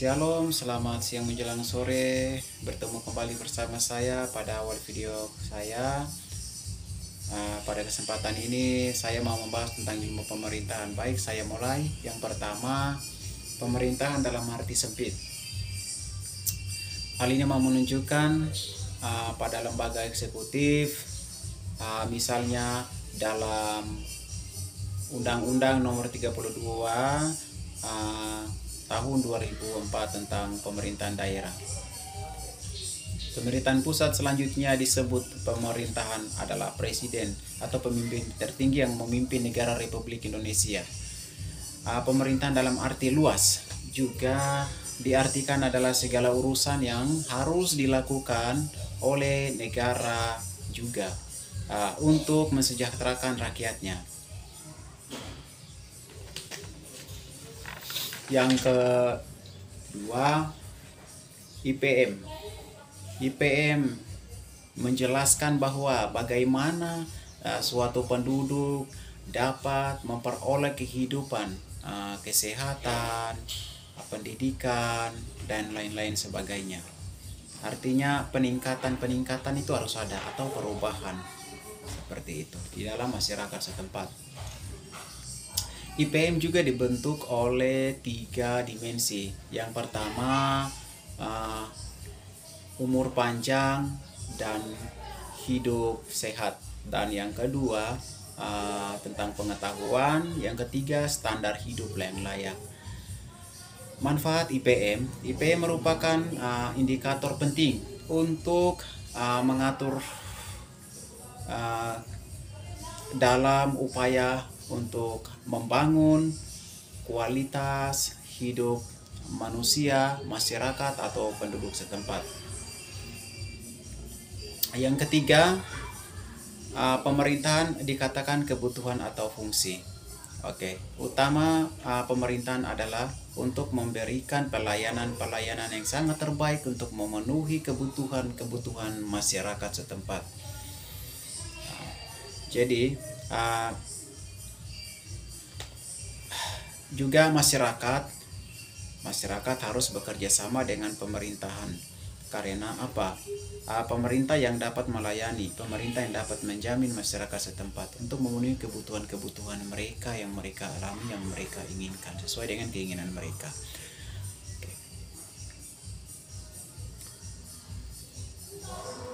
Shalom, selamat siang menjelang sore. Bertemu kembali bersama saya pada awal video saya. Pada kesempatan ini saya mau membahas tentang ilmu pemerintahan. Baik, saya mulai. Yang pertama, pemerintahan dalam arti sempit. Hal ini mau menunjukkan pada lembaga eksekutif, misalnya dalam Undang-Undang Nomor 32 tahun 2004 tentang pemerintahan daerah. Pemerintahan pusat selanjutnya disebut pemerintahan adalah presiden atau pemimpin tertinggi yang memimpin negara Republik Indonesia. Pemerintahan dalam arti luas juga diartikan adalah segala urusan yang harus dilakukan oleh negara juga untuk mensejahterakan rakyatnya. Yang kedua, IPM. IPM menjelaskan bahwa bagaimana suatu penduduk dapat memperoleh kehidupan, kesehatan, pendidikan, dan lain-lain sebagainya. Artinya peningkatan itu harus ada atau perubahan seperti itu di dalam masyarakat setempat. IPM juga dibentuk oleh 3 dimensi. Yang pertama, umur panjang dan hidup sehat. Dan yang kedua, tentang pengetahuan. Yang ketiga, standar hidup yang layak. Manfaat IPM. IPM merupakan indikator penting untuk mengatur dalam upaya untuk membangun kualitas hidup manusia, masyarakat, atau penduduk setempat. Yang ketiga, pemerintahan dikatakan kebutuhan atau fungsi. Utama pemerintahan adalah untuk memberikan pelayanan yang sangat terbaik untuk memenuhi kebutuhan masyarakat setempat. Jadi, juga masyarakat harus bekerja sama dengan pemerintahan. Karena apa? Pemerintah yang dapat melayani, pemerintah yang dapat menjamin masyarakat setempat untuk memenuhi kebutuhan mereka yang mereka alami, yang mereka inginkan sesuai dengan keinginan mereka.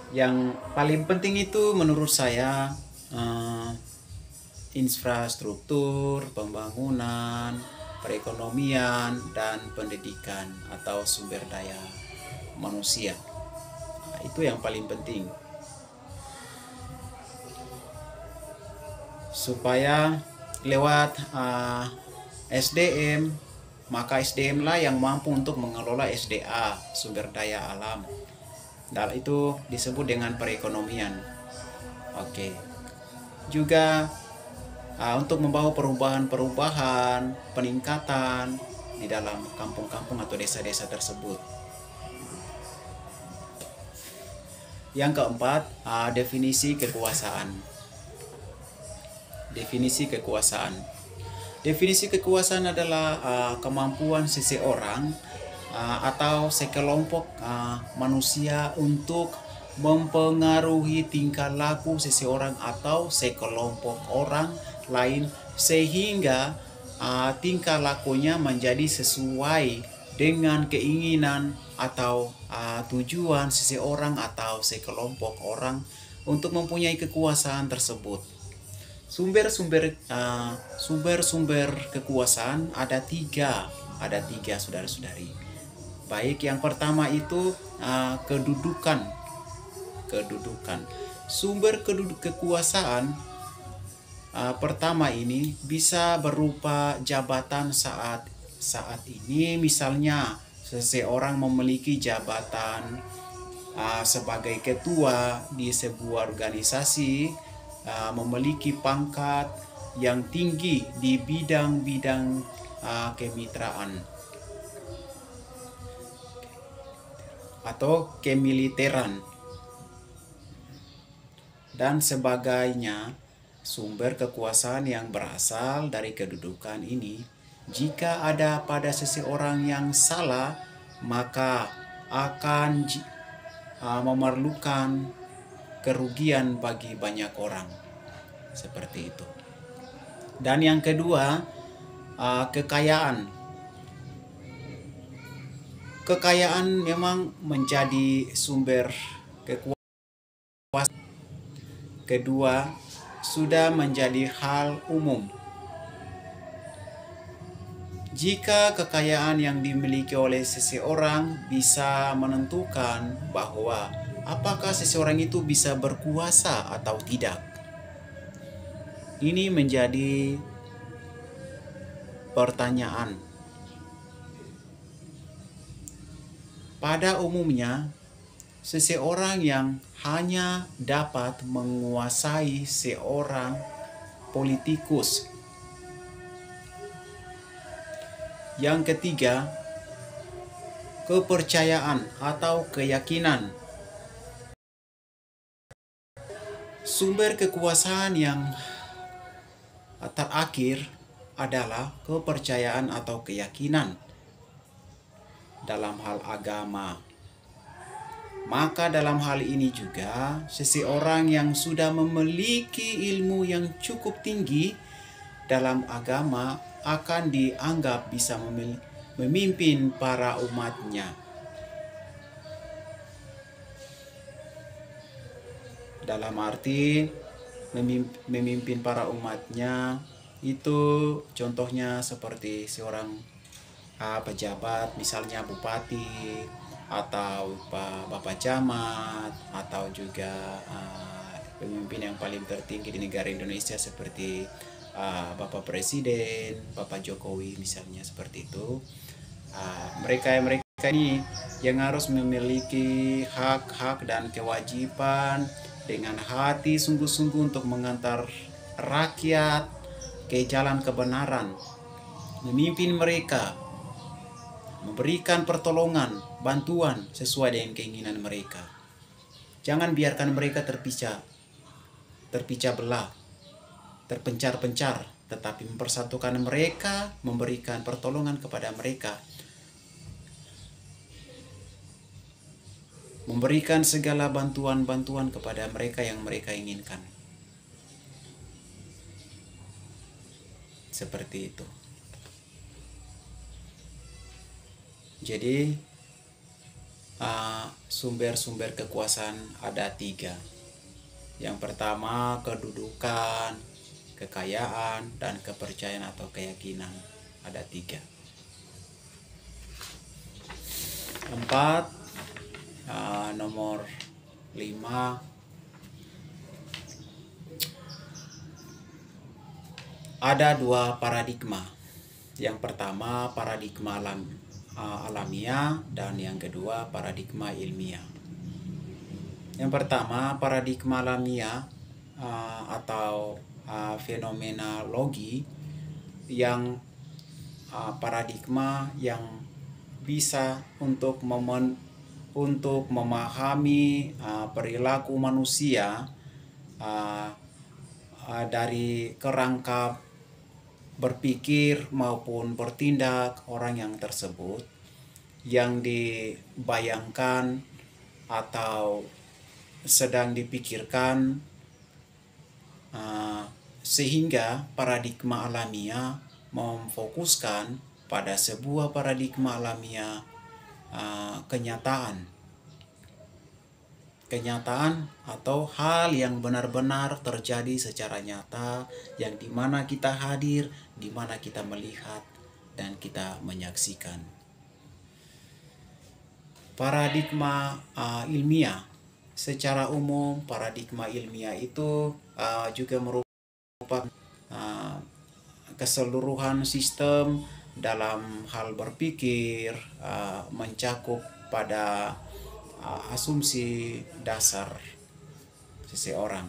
Yang paling penting itu menurut saya infrastruktur, pembangunan, perekonomian, dan pendidikan atau sumber daya manusia. Itu yang paling penting. Supaya lewat SDM, maka SDM lah yang mampu untuk mengelola SDA, sumber daya alam. Dan itu disebut dengan perekonomian. Juga untuk membawa perubahan, peningkatan di dalam kampung-kampung atau desa-desa tersebut. Yang keempat, definisi kekuasaan. Definisi kekuasaan adalah kemampuan seseorang atau sekelompok manusia untuk mempengaruhi tingkah laku seseorang atau sekelompok orang lain sehingga tingkah lakunya menjadi sesuai dengan keinginan atau tujuan seseorang atau sekelompok orang untuk mempunyai kekuasaan tersebut. Sumber-sumber kekuasaan ada tiga saudara-saudari. Baik, yang pertama itu kedudukan. Sumber kekuasaan pertama ini bisa berupa jabatan saat ini. Misalnya seseorang memiliki jabatan sebagai ketua di sebuah organisasi, memiliki pangkat yang tinggi di bidang-bidang kemitraan atau kemiliteran dan sebagainya. Sumber kekuasaan yang berasal dari kedudukan ini, jika ada pada seseorang yang salah maka akan memerlukan kerugian bagi banyak orang. Seperti itu. Dan yang kedua, kekayaan. Kekayaan memang menjadi sumber kekuasaan. Kedua, sudah menjadi hal umum. Jika kekayaan yang dimiliki oleh seseorang bisa menentukan bahwa apakah seseorang itu bisa berkuasa atau tidak, ini menjadi pertanyaan. Pada umumnya, seseorang yang hanya dapat menguasai seorang politikus. Yang ketiga, kepercayaan atau keyakinan. Sumber kekuasaan yang terakhir adalah kepercayaan atau keyakinan dalam hal agama. Maka dalam hal ini juga, seseorang yang sudah memiliki ilmu yang cukup tinggi dalam agama akan dianggap bisa memimpin para umatnya. Dalam arti memimpin para umatnya itu contohnya seperti seorang pejabat, misalnya bupati atau bapak camat, atau juga pemimpin yang paling tertinggi di negara Indonesia seperti Bapak Presiden, Bapak Jokowi misalnya, seperti itu. Mereka ini yang harus memiliki hak-hak dan kewajiban dengan hati sungguh-sungguh untuk mengantar rakyat ke jalan kebenaran, memimpin mereka, memberikan pertolongan, bantuan sesuai dengan keinginan mereka. Jangan biarkan mereka terpecah belah, terpencar-pencar, tetapi mempersatukan mereka, memberikan pertolongan kepada mereka, memberikan segala bantuan-bantuan kepada mereka yang mereka inginkan. Seperti itu. Jadi sumber-sumber kekuasaan ada 3. Yang pertama, kedudukan, kekayaan, dan kepercayaan atau keyakinan. Ada 3. 4, nomor 5, ada 2 paradigma. Yang pertama paradigma alamiah, dan yang kedua paradigma ilmiah. Yang pertama paradigma alamiah atau fenomenologi, yang paradigma yang bisa untuk memahami perilaku manusia dari kerangka berpikir maupun bertindak orang yang tersebut, yang dibayangkan atau sedang dipikirkan, sehingga paradigma alamiah memfokuskan pada sebuah paradigma alamiah kenyataan atau hal yang benar-benar terjadi secara nyata, yang dimana kita hadir, dimana kita melihat dan kita menyaksikan. Paradigma ilmiah, secara umum paradigma ilmiah itu juga merupakan keseluruhan sistem dalam hal berpikir, mencakup pada asumsi dasar seseorang.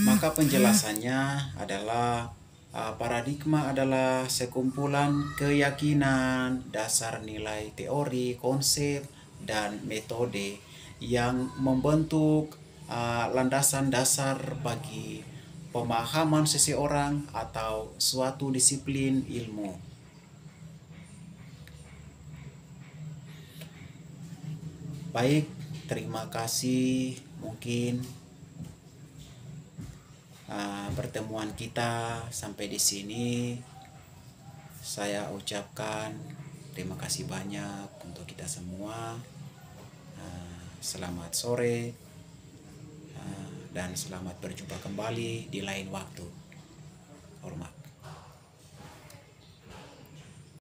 Maka penjelasannya adalah paradigma adalah sekumpulan keyakinan, dasar nilai teori, konsep, dan metode yang membentuk landasan dasar bagi pemahaman seseorang atau suatu disiplin ilmu. Baik, terima kasih. Mungkin pertemuan kita sampai di sini. Saya ucapkan terima kasih banyak untuk kita semua. Selamat sore dan selamat berjumpa kembali di lain waktu. Hormat.